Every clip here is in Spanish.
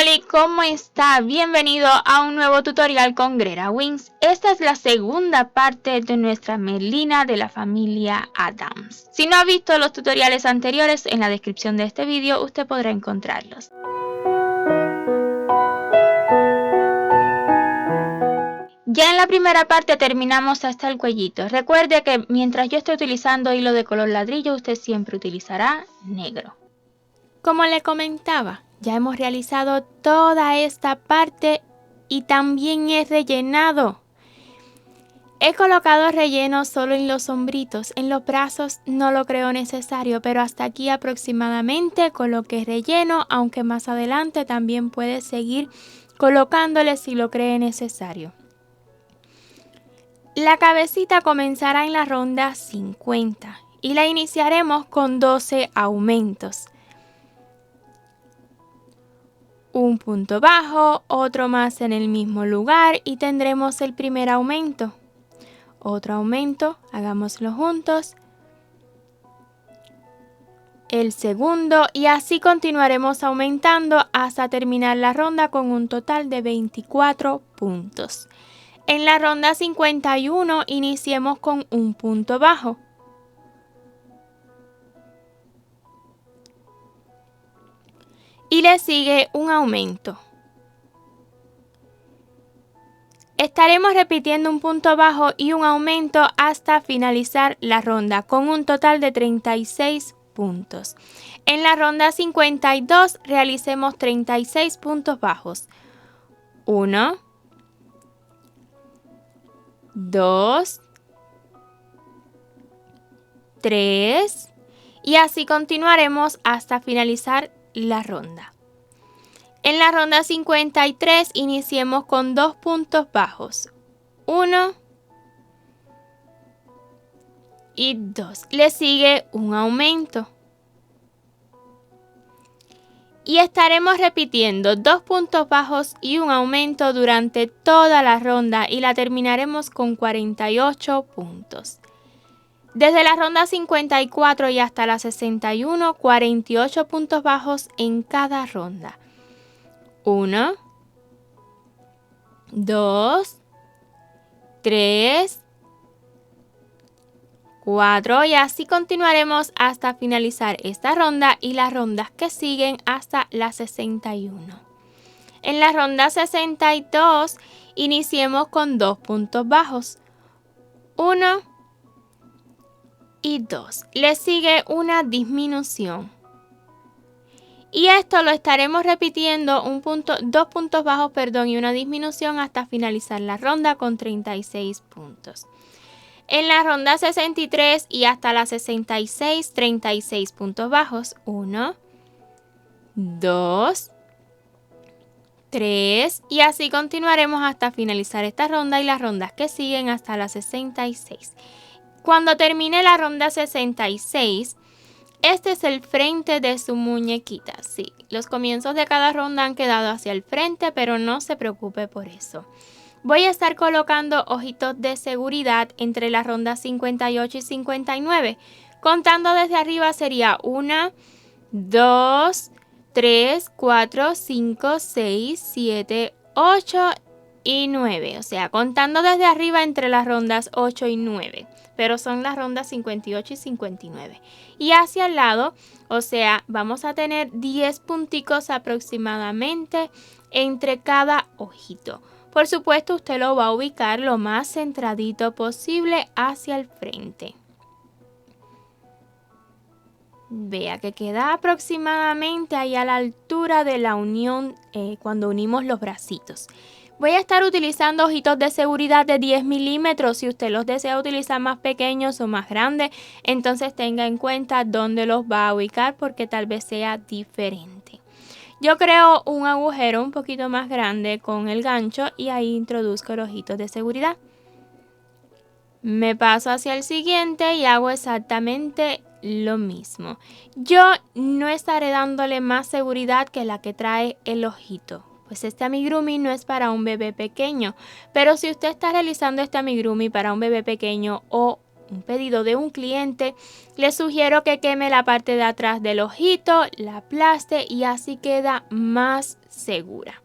Oli, ¿cómo está? Bienvenido a un nuevo tutorial con Greta Wings. Esta es la segunda parte de nuestra Melina de la familia Addams. Si no ha visto los tutoriales anteriores, en la descripción de este vídeo usted podrá encontrarlos. Ya en la primera parte terminamos hasta el cuellito. Recuerde que mientras yo esté utilizando hilo de color ladrillo, usted siempre utilizará negro. Como le comentaba, ya hemos realizado toda esta parte y también he rellenado. He colocado relleno solo en los hombritos, en los brazos no lo creo necesario, pero hasta aquí aproximadamente coloqué relleno, aunque más adelante también puede seguir colocándole si lo cree necesario. La cabecita comenzará en la ronda 50 y la iniciaremos con 12 aumentos. Un punto bajo, otro más en el mismo lugar y tendremos el primer aumento. Otro aumento, hagámoslo juntos. El segundo y así continuaremos aumentando hasta terminar la ronda con un total de 24 puntos. En la ronda 51 iniciemos con un punto bajo. Y le sigue un aumento. Estaremos repitiendo un punto bajo y un aumento hasta finalizar la ronda con un total de 36 puntos. En la ronda 52 realicemos 36 puntos bajos. 1, 2, 3 y así continuaremos hasta finalizar la ronda. En la ronda 53 iniciemos con 2 puntos bajos. 1 y 2. Le sigue un aumento. Y estaremos repitiendo 2 puntos bajos y un aumento durante toda la ronda y la terminaremos con 48 puntos. Desde la ronda 54 y hasta la 61, 48 puntos bajos en cada ronda. 1, 2, 3, 4 y así continuaremos hasta finalizar esta ronda y las rondas que siguen hasta la 61. En la ronda 62 iniciemos con 2 puntos bajos. 1 y 2. Le sigue una disminución. Y esto lo estaremos repitiendo 2 puntos bajos, y una disminución hasta finalizar la ronda con 36 puntos. En la ronda 63 y hasta la 66, 36 puntos bajos. 1, 2, 3 y así continuaremos hasta finalizar esta ronda y las rondas que siguen hasta la 66. Cuando termine la ronda 66, este es el frente de su muñequita. Sí, los comienzos de cada ronda han quedado hacia el frente, pero no se preocupe por eso. Voy a estar colocando ojitos de seguridad entre las rondas 58 y 59. Contando desde arriba sería 1, 2, 3, 4, 5, 6, 7, 8 y 9. O sea, contando desde arriba entre las rondas 8 y 9. Pero son las rondas 58 y 59. Y hacia el lado, o sea, vamos a tener 10 punticos aproximadamente entre cada ojito. Por supuesto, usted lo va a ubicar lo más centradito posible hacia el frente. Vea que queda aproximadamente ahí a la altura de la unión cuando unimos los bracitos. Voy a estar utilizando ojitos de seguridad de 10 milímetros. Si usted los desea utilizar más pequeños o más grandes, entonces tenga en cuenta dónde los va a ubicar porque tal vez sea diferente. Yo creo un agujero un poquito más grande con el gancho y ahí introduzco el ojito de seguridad. Me paso hacia el siguiente y hago exactamente lo mismo. Yo no estaré dándole más seguridad que la que trae el ojito. Pues este amigurumi no es para un bebé pequeño, pero si usted está realizando este amigurumi para un bebé pequeño o un pedido de un cliente, le sugiero que queme la parte de atrás del ojito, la aplaste y así queda más segura.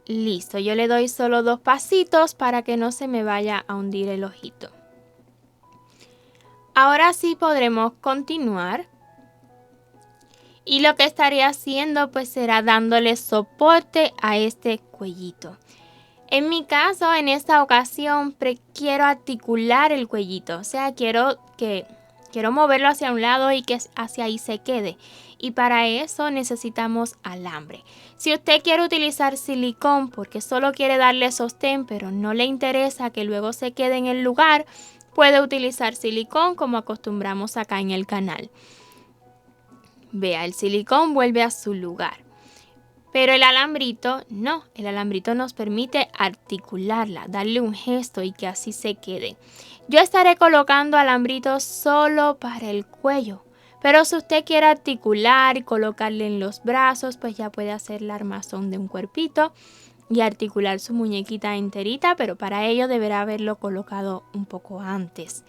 Listo, yo le doy solo 2 pasitos para que no se me vaya a hundir el ojito. Ahora sí podremos continuar. Y lo que estaré haciendo pues será dándole soporte a este cuellito. En mi caso, en esta ocasión, quiero articular el cuellito. O sea, quiero moverlo hacia un lado y que hacia ahí se quede. Y para eso necesitamos alambre. Si usted quiere utilizar silicón porque solo quiere darle sostén, pero no le interesa que luego se quede en el lugar, puede utilizar silicón como acostumbramos acá en el canal. Vea, el silicón vuelve a su lugar. Pero el alambrito no, el alambrito nos permite articularla, darle un gesto y que así se quede. Yo estaré colocando alambritos solo para el cuello, pero si usted quiere articular y colocarle en los brazos, pues ya puede hacer la armazón de un cuerpito y articular su muñequita enterita, pero para ello deberá haberlo colocado un poco antes.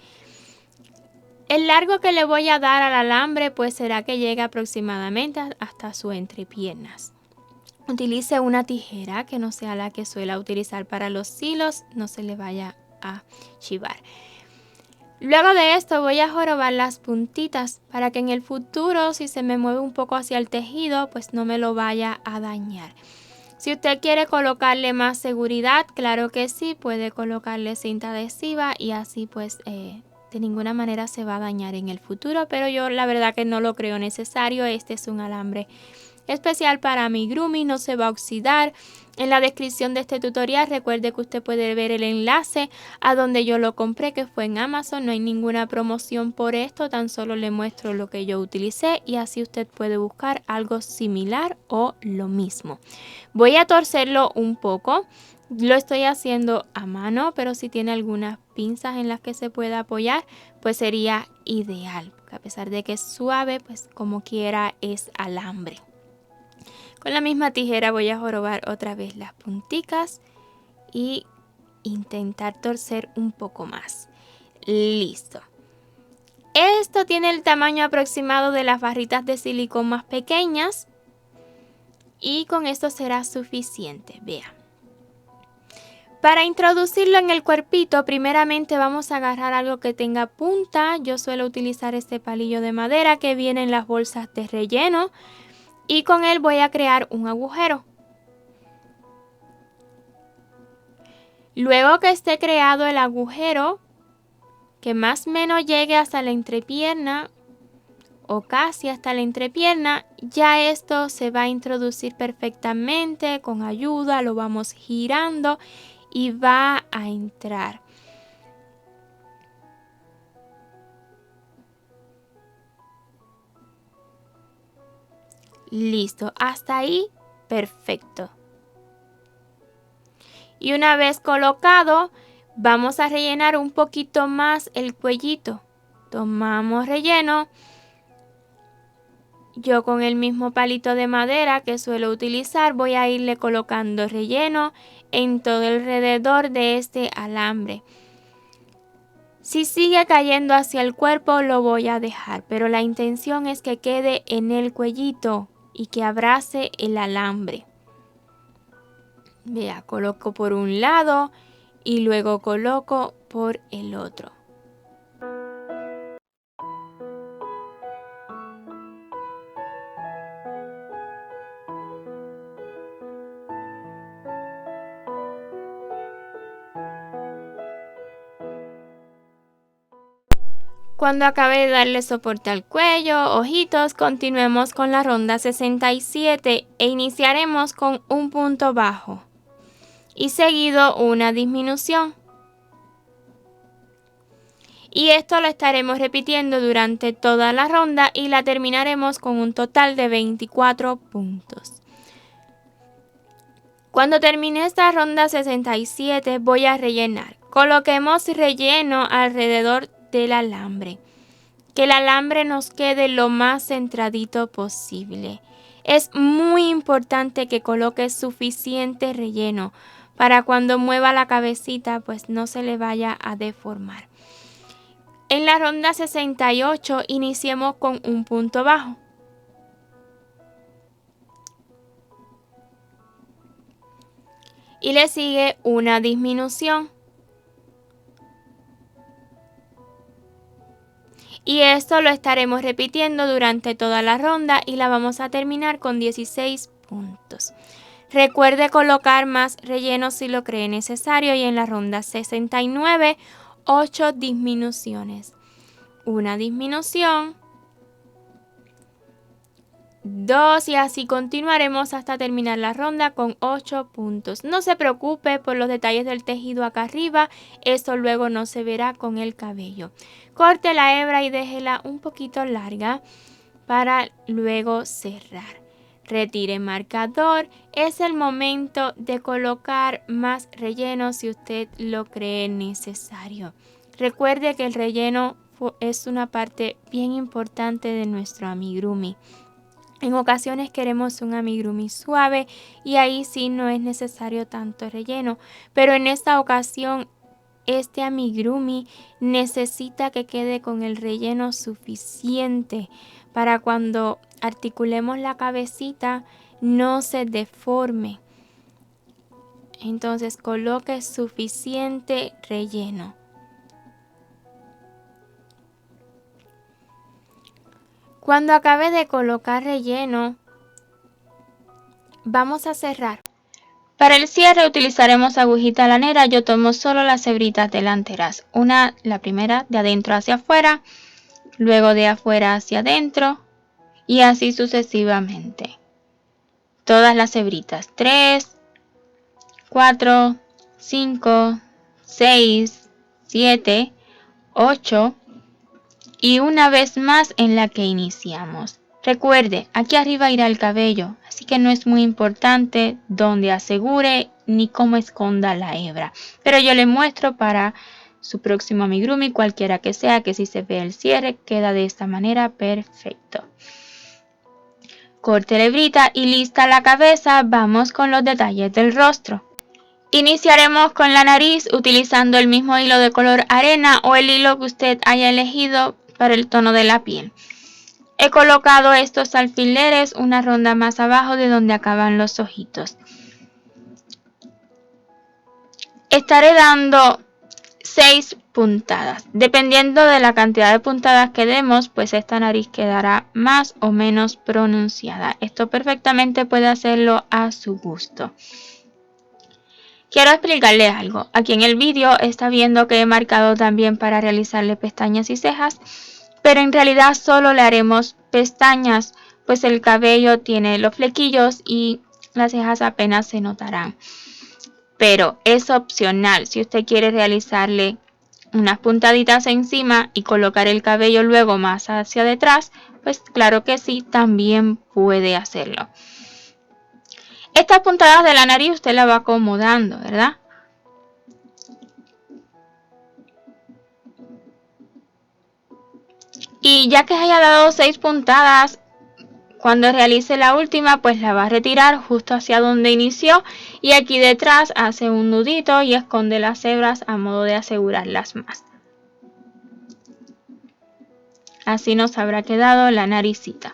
El largo que le voy a dar al alambre pues será que llegue aproximadamente hasta sus entrepiernas. Utilice una tijera que no sea la que suele utilizar para los hilos, no se le vaya a chivar. Luego de esto voy a jorobar las puntitas para que en el futuro si se me mueve un poco hacia el tejido pues no me lo vaya a dañar. Si usted quiere colocarle más seguridad, claro que sí, puede colocarle cinta adhesiva y así pues de ninguna manera se va a dañar en el futuro, pero yo la verdad que no lo creo necesario. Este es un alambre especial para amigurumi, no se va a oxidar. En la descripción de este tutorial recuerde que usted puede ver el enlace a donde yo lo compré, que fue en Amazon. No hay ninguna promoción por esto, tan solo le muestro lo que yo utilicé y así usted puede buscar algo similar o lo mismo. Voy a torcerlo un poco. Lo estoy haciendo a mano, pero si tiene algunas pinzas en las que se pueda apoyar, pues sería ideal. Porque a pesar de que es suave, pues como quiera es alambre. Con la misma tijera voy a jorobar otra vez las punticas y intentar torcer un poco más. Listo. Esto tiene el tamaño aproximado de las barritas de silicón más pequeñas y con esto será suficiente. Vean. Para introducirlo en el cuerpito, primeramente vamos a agarrar algo que tenga punta. Yo suelo utilizar este palillo de madera que viene en las bolsas de relleno y con él voy a crear un agujero. Luego que esté creado el agujero, que más o menos llegue hasta la entrepierna o casi hasta la entrepierna, ya esto se va a introducir perfectamente con ayuda, lo vamos girando y va a entrar. Listo, hasta ahí, perfecto. Y una vez colocado, vamos a rellenar un poquito más el cuellito. Tomamos relleno. Yo con el mismo palito de madera que suelo utilizar voy a irle colocando relleno en todo alrededor de este alambre. Si sigue cayendo hacia el cuerpo lo voy a dejar, pero la intención es que quede en el cuellito y que abrace el alambre. Vea, coloco por un lado y luego coloco por el otro. Cuando acabe de darle soporte al cuello, ojitos, continuemos con la ronda 67 e iniciaremos con un punto bajo y seguido una disminución. Y esto lo estaremos repitiendo durante toda la ronda y la terminaremos con un total de 24 puntos. Cuando termine esta ronda 67 voy a rellenar. Coloquemos relleno alrededor del alambre. Que el alambre nos quede lo más centradito posible. Es muy importante que coloque suficiente relleno para cuando mueva la cabecita pues no se le vaya a deformar. En la ronda 68 iniciemos con un punto bajo. Y le sigue una disminución. Y esto lo estaremos repitiendo durante toda la ronda y la vamos a terminar con 16 puntos. Recuerde colocar más relleno si lo cree necesario y en la ronda 69, 8 disminuciones. Una disminución, 2 y así continuaremos hasta terminar la ronda con 8 puntos. No se preocupe por los detalles del tejido acá arriba, eso luego no se verá con el cabello. Corte la hebra y déjela un poquito larga para luego cerrar. Retire marcador, es el momento de colocar más relleno si usted lo cree necesario. Recuerde que el relleno es una parte bien importante de nuestro amigurumi. En ocasiones queremos un amigurumi suave y ahí sí no es necesario tanto relleno, pero en esta ocasión este amigurumi necesita que quede con el relleno suficiente para cuando articulemos la cabecita no se deforme. Entonces coloque suficiente relleno. Cuando acabe de colocar relleno, vamos a cerrar. Para el cierre utilizaremos agujita lanera. Yo tomo solo las hebritas delanteras. La primera de adentro hacia afuera, luego de afuera hacia adentro y así sucesivamente. Todas las hebritas, 3, 4, 5, 6, 7, 8 y una vez más en la que iniciamos. Recuerde, aquí arriba irá el cabello, así que no es muy importante dónde asegure ni cómo esconda la hebra. Pero yo le muestro para su próximo amigurumi, cualquiera que sea, que si se ve el cierre, queda de esta manera perfecto. Corte la hebrita y lista la cabeza, vamos con los detalles del rostro. Iniciaremos con la nariz utilizando el mismo hilo de color arena o el hilo que usted haya elegido para el tono de la piel. He colocado estos alfileres una ronda más abajo de donde acaban los ojitos. Estaré dando 6 puntadas. Dependiendo de la cantidad de puntadas que demos, pues esta nariz quedará más o menos pronunciada. Esto perfectamente puede hacerlo a su gusto. Quiero explicarles algo. Aquí en el vídeo está viendo que he marcado también para realizarle pestañas y cejas, pero en realidad solo le haremos pestañas, pues el cabello tiene los flequillos y las cejas apenas se notarán. Pero es opcional si usted quiere realizarle unas puntaditas encima y colocar el cabello luego más hacia detrás, pues claro que sí, también puede hacerlo. Estas puntadas de la nariz usted la va acomodando, ¿verdad? Y ya que haya dado 6 puntadas, cuando realice la última, pues la va a retirar justo hacia donde inició y aquí detrás hace un nudito y esconde las hebras a modo de asegurarlas más. Así nos habrá quedado la naricita.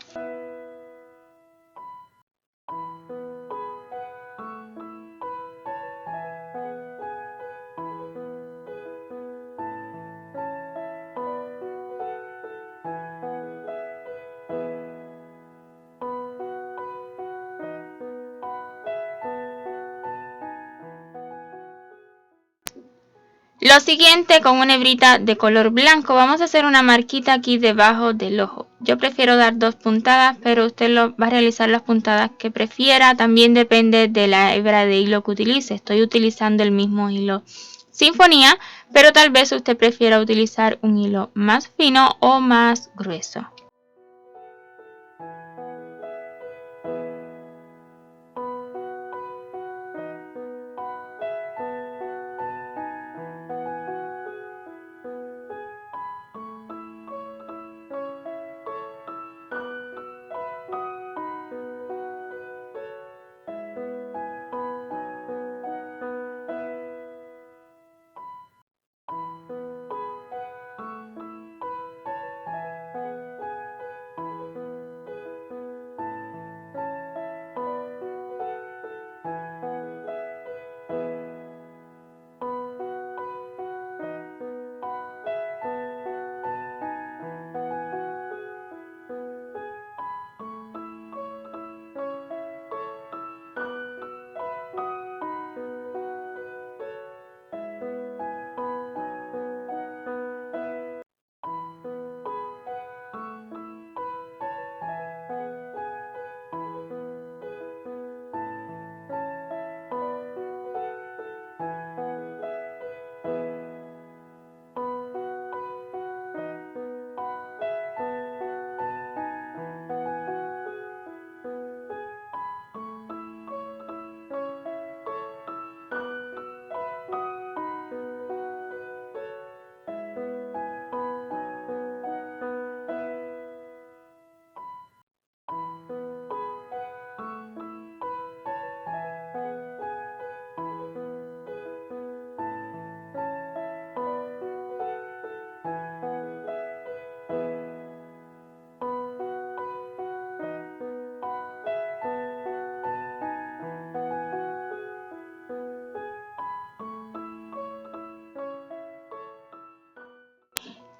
Lo siguiente, con una hebrita de color blanco, vamos a hacer una marquita aquí debajo del ojo. Yo prefiero dar 2 puntadas, pero usted va a realizar las puntadas que prefiera. También depende de la hebra de hilo que utilice. Estoy utilizando el mismo hilo Sinfonía, pero tal vez usted prefiera utilizar un hilo más fino o más grueso.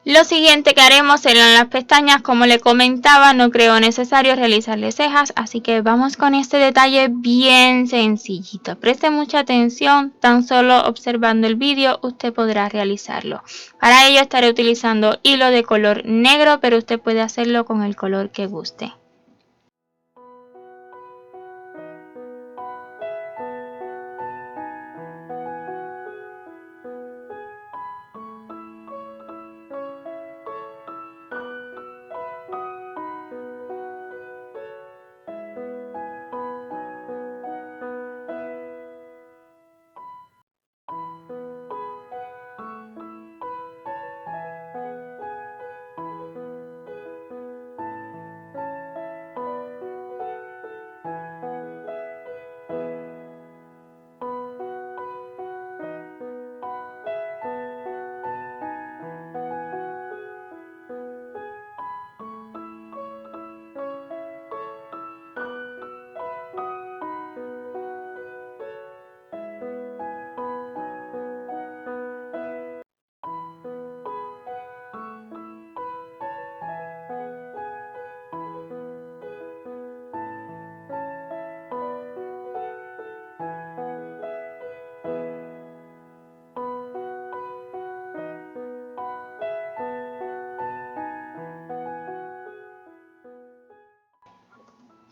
Lo siguiente que haremos serán las pestañas. Como le comentaba, no creo necesario realizarle cejas, así que vamos con este detalle bien sencillito. Preste mucha atención, tan solo observando el vídeo usted podrá realizarlo. Para ello estaré utilizando hilo de color negro, pero usted puede hacerlo con el color que guste.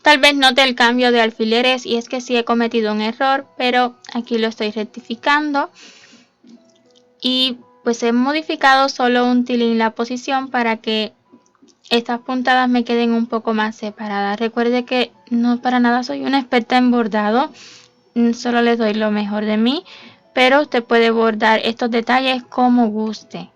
Tal vez note el cambio de alfileres y es que sí he cometido un error, pero aquí lo estoy rectificando. Y pues he modificado solo un tilín la posición para que estas puntadas me queden un poco más separadas. Recuerde que no para nada soy una experta en bordado, solo les doy lo mejor de mí, pero usted puede bordar estos detalles como guste.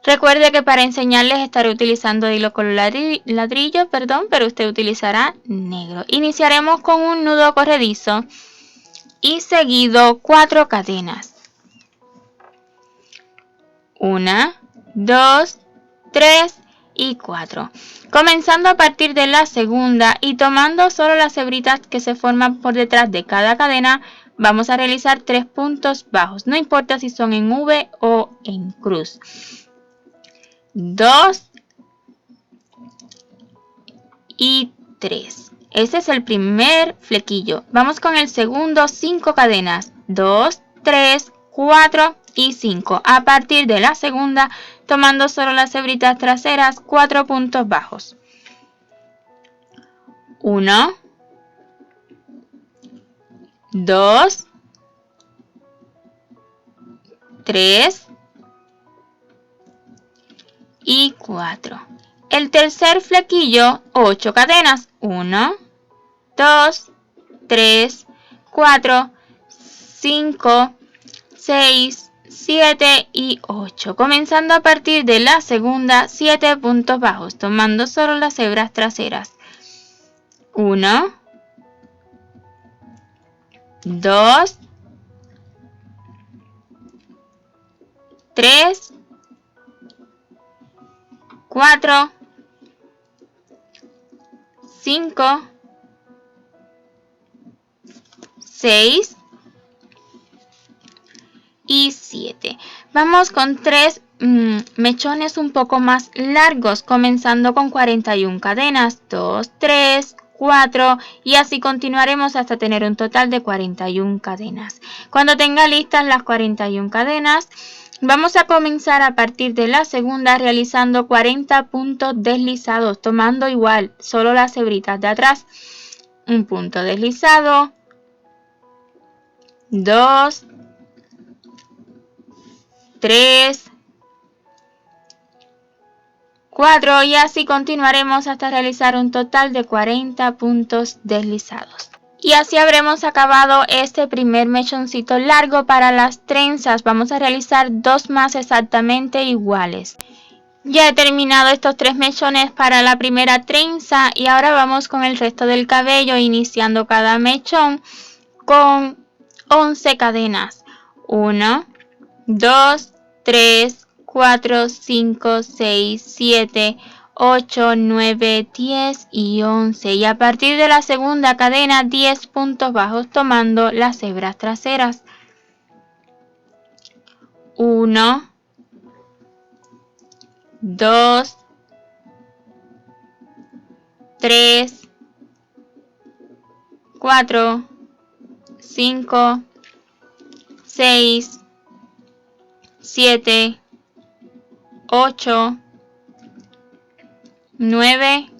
Recuerde que para enseñarles estaré utilizando hilo color ladrillo, pero usted utilizará negro. Iniciaremos con un nudo corredizo y seguido 4 cadenas. 1, 2, 3 y 4. Comenzando a partir de la segunda y tomando solo las hebritas que se forman por detrás de cada cadena, vamos a realizar 3 puntos bajos. No importa si son en V o en cruz. 2 y 3. Este es el primer flequillo. Vamos con el segundo, 5 cadenas. 2, 3, 4 y 5. A partir de la segunda, tomando solo las hebritas traseras, 4 puntos bajos. 1, 2, 3 y 4. El tercer flequillo, 8 cadenas. 1, 2, 3, 4, 5, 6, 7 y 8. Comenzando a partir de la segunda, 7 puntos bajos, tomando solo las hebras traseras. 1, 2, 3, 4, 5, 6 y 7. Vamos con 3 mechones un poco más largos, comenzando con 41 cadenas. 2, 3, 4 y así continuaremos hasta tener un total de 41 cadenas. Cuando tenga listas las 41 cadenas, vamos a comenzar a partir de la segunda realizando 40 puntos deslizados, tomando igual solo las hebritas de atrás. Un punto deslizado, 2, 3, 4 y así continuaremos hasta realizar un total de 40 puntos deslizados. Y así habremos acabado este primer mechoncito largo. Para las trenzas vamos a realizar 2 más exactamente iguales. Ya he terminado estos 3 mechones para la primera trenza y ahora vamos con el resto del cabello, iniciando cada mechón con 11 cadenas. 1, 2, 3, 4, 5, 6, 7, 8, 9, 10 y 11. Y a partir de la segunda cadena, 10 puntos bajos tomando las hebras traseras. 1, 2, 3, 4, 5, 6, 7, 8, 9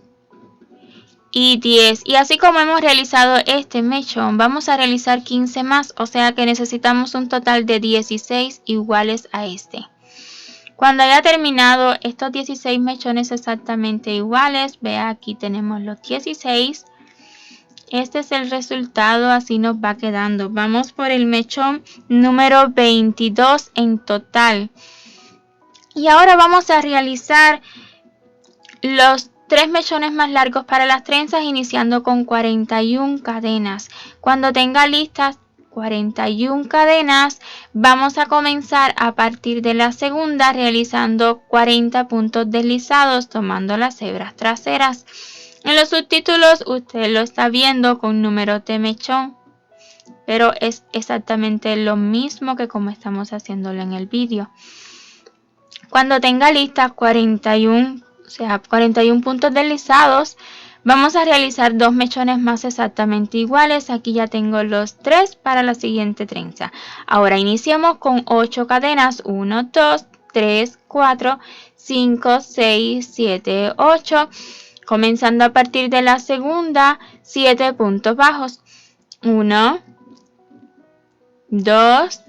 y 10. Y así como hemos realizado este mechón, vamos a realizar 15 más, o sea que necesitamos un total de 16 iguales a este. Cuando haya terminado estos 16 mechones exactamente iguales, vea, aquí tenemos los 16. Este es el resultado, así nos va quedando. Vamos por el mechón número 22 en total. Y ahora vamos a realizar los 3 mechones más largos para las trenzas, iniciando con 41 cadenas. Cuando tenga listas 41 cadenas, vamos a comenzar a partir de la segunda realizando 40 puntos deslizados tomando las hebras traseras. En los subtítulos usted lo está viendo con número de mechón, pero es exactamente lo mismo que como estamos haciéndolo en el vídeo. Cuando tenga listas 41 puntos deslizados, vamos a realizar 2 mechones más exactamente iguales. Aquí ya tengo los 3 para la siguiente trenza. Ahora iniciamos con 8 cadenas. 1, 2, 3, 4, 5, 6, 7, 8. Comenzando a partir de la segunda, 7 puntos bajos. 1, 2,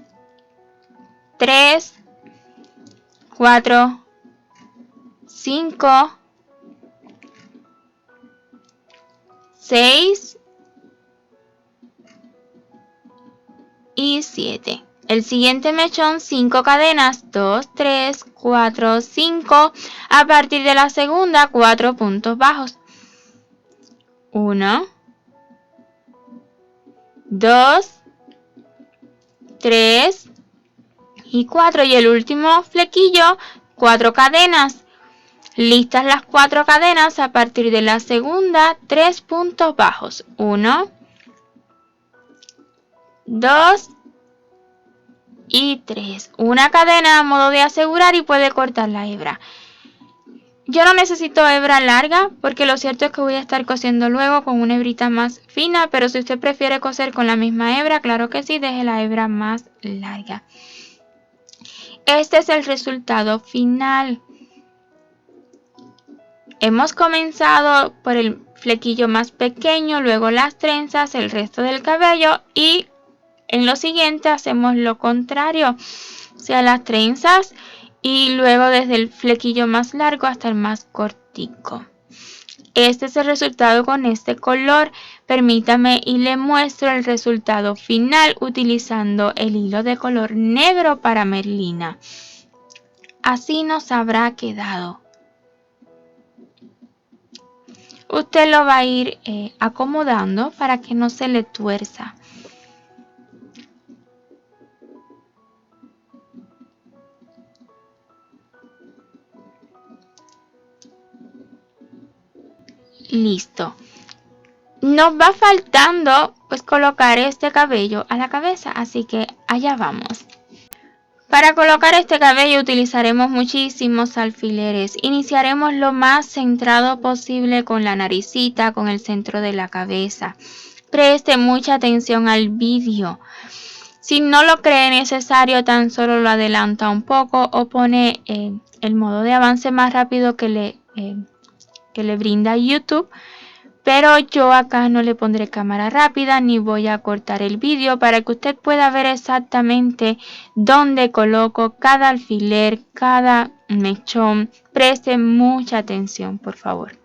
3, 4, 5, 6 y 7. El siguiente mechón, 5 cadenas, 2, 3, 4, 5. A partir de la segunda, 4 puntos bajos. 1, 2, 3 y 4. Y el último flequillo, 4 cadenas. Listas las 4 cadenas, a partir de la segunda, 3 puntos bajos. 1, 2 y 3. Una cadena a modo de asegurar y puede cortar la hebra. Yo no necesito hebra larga porque lo cierto es que voy a estar cosiendo luego con una hebrita más fina, pero si usted prefiere coser con la misma hebra, claro que sí, deje la hebra más larga. Este es el resultado final. Hemos comenzado por el flequillo más pequeño, luego las trenzas, el resto del cabello y en lo siguiente hacemos lo contrario, o sea, las trenzas y luego desde el flequillo más largo hasta el más cortico. Este es el resultado con este color. Permítame y le muestro el resultado final utilizando el hilo de color negro para merlina. Así nos habrá quedado. Usted lo va a ir acomodando para que no se le tuerza. Listo. Nos va faltando pues colocar este cabello a la cabeza, así que allá vamos. Para colocar este cabello utilizaremos muchísimos alfileres. Iniciaremos lo más centrado posible con la naricita, con el centro de la cabeza. Preste mucha atención al vídeo. Si no lo cree necesario, tan solo lo adelanta un poco o pone el modo de avance más rápido que le brinda YouTube. Pero yo acá no le pondré cámara rápida ni voy a cortar el vídeo para que usted pueda ver exactamente dónde coloco cada alfiler, cada mechón. Preste mucha atención, por favor.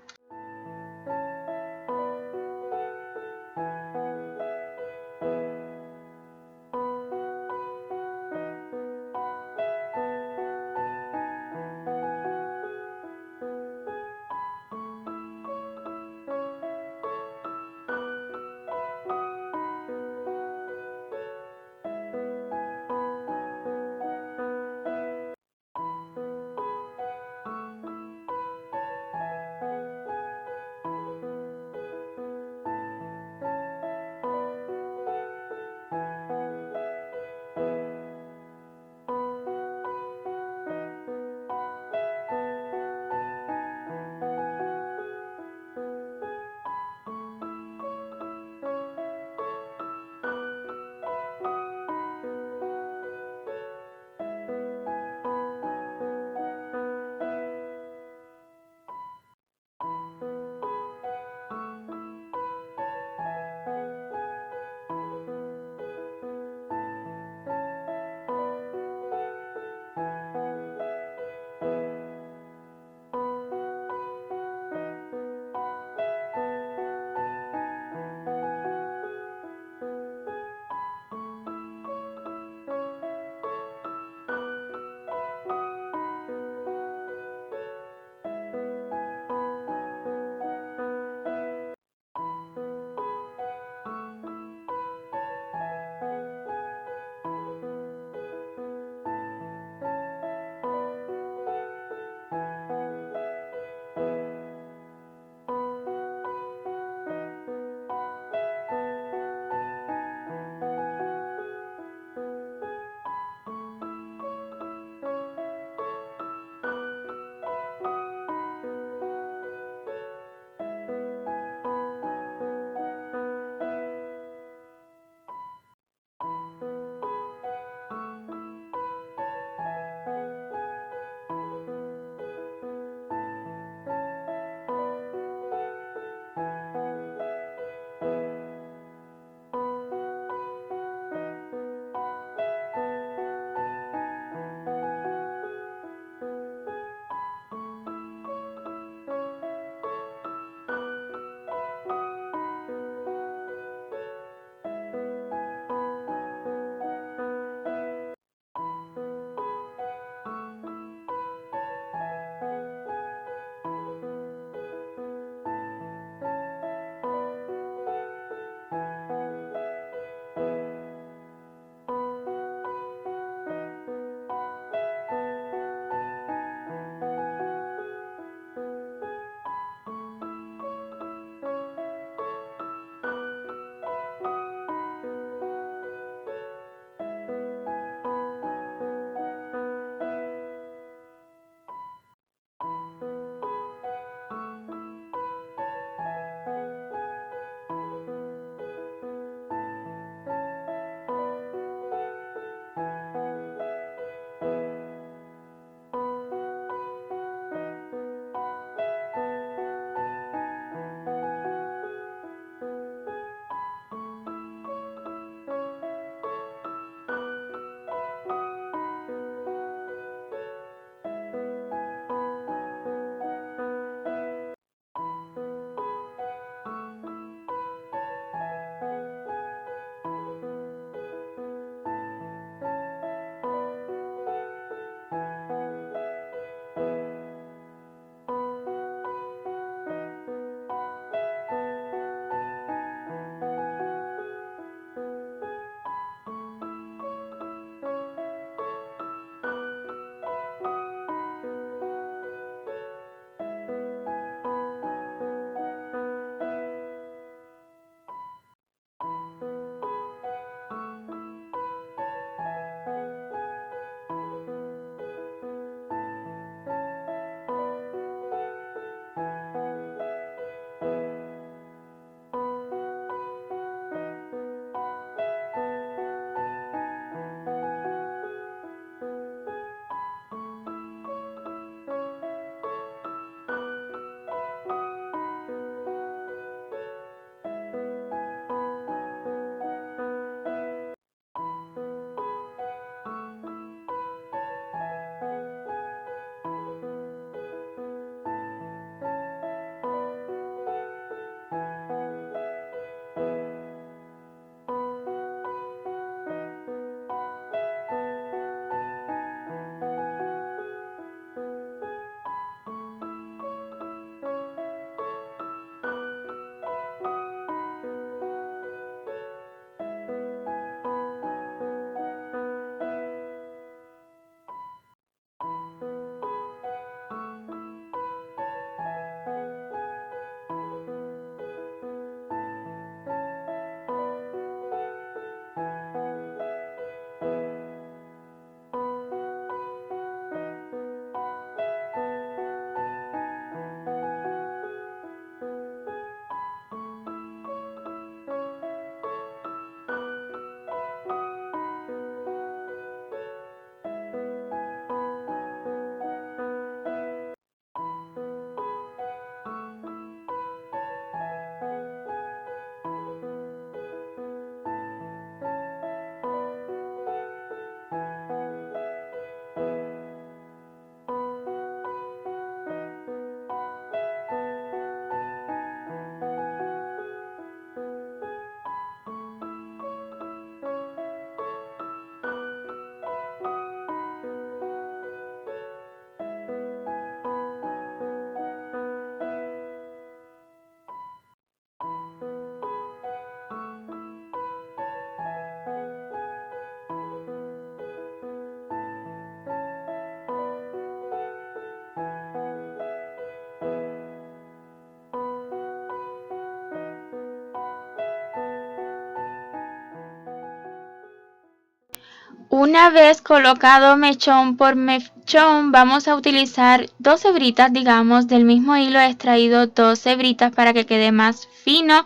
Una vez colocado mechón por mechón, vamos a utilizar 2 hebritas, digamos, del mismo hilo he extraído 2 hebritas para que quede más fino.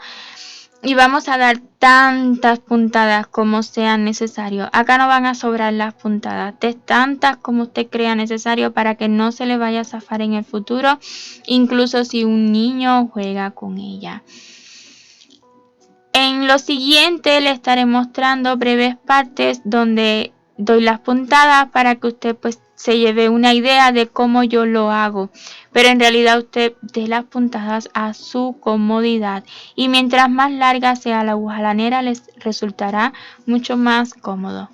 Y vamos a dar tantas puntadas como sean necesario. Acá no van a sobrar las puntadas, de tantas como usted crea necesario para que no se le vaya a zafar en el futuro, incluso si un niño juega con ella. En lo siguiente le estaré mostrando breves partes donde doy las puntadas para que usted pues se lleve una idea de cómo yo lo hago, pero en realidad usted dé las puntadas a su comodidad y mientras más larga sea la aguja lanera les resultará mucho más cómodo.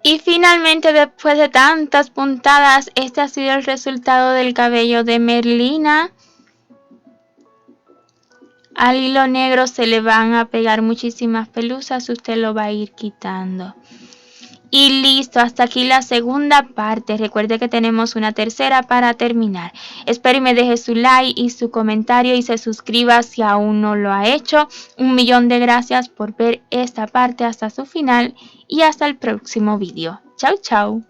Y finalmente, después de tantas puntadas, este ha sido el resultado del cabello de Merlina. Al hilo negro se le van a pegar muchísimas pelusas, usted lo va a ir quitando. Y listo, hasta aquí la segunda parte. Recuerde que tenemos una tercera para terminar. Espero y me deje su like y su comentario y se suscriba si aún no lo ha hecho. 1.000.000 de gracias por ver esta parte hasta su final y hasta el próximo vídeo. Chao, chao.